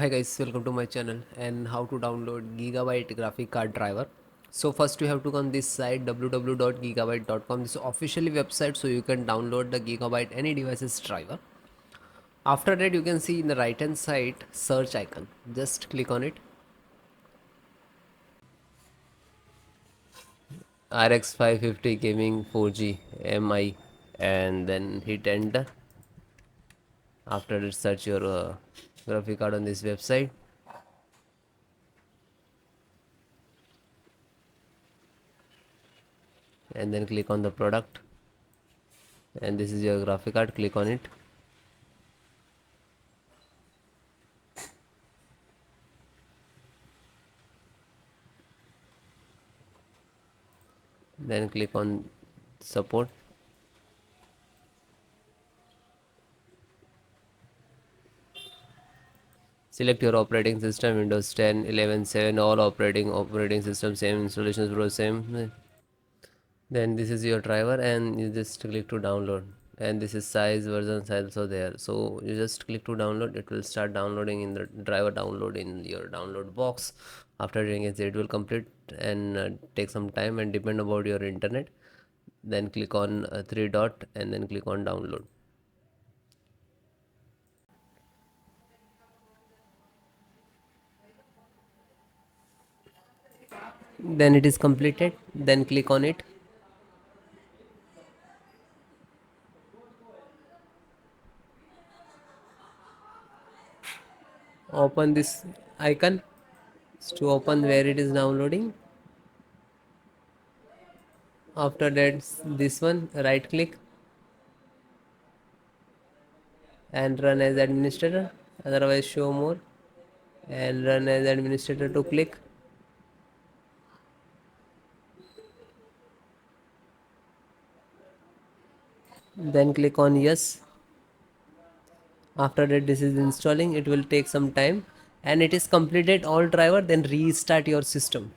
Hi guys, welcome to my channel and how to download Gigabyte graphic card driver. So first you have to go on this site www.gigabyte.com. This is officially website, so you can download the Gigabyte any devices driver. After that you can see in the right hand side search icon. Just click on it. RX 550 gaming 4G MI and then hit enter. After that search your graphic card on this website. And then click on the product, and this is your graphic card. Click on it. Then click on support. Select your operating system, Windows 10, 11, 7, all operating system, same installations pro same. Then this is your driver and you just click to download, and this is size, version size also there, so you just click to download. It will start downloading in the driver download in your download box. After doing it will complete and take some time and depend about your internet. Then click on three dot and then click on download. Then it is completed. Then click on it. Open this icon to open where it is downloading. After that this one, right click and run as administrator, otherwise show more and run as administrator to click. Then click on yes. After that this is installing. It will take some time and it is completed all driver. Then restart your system.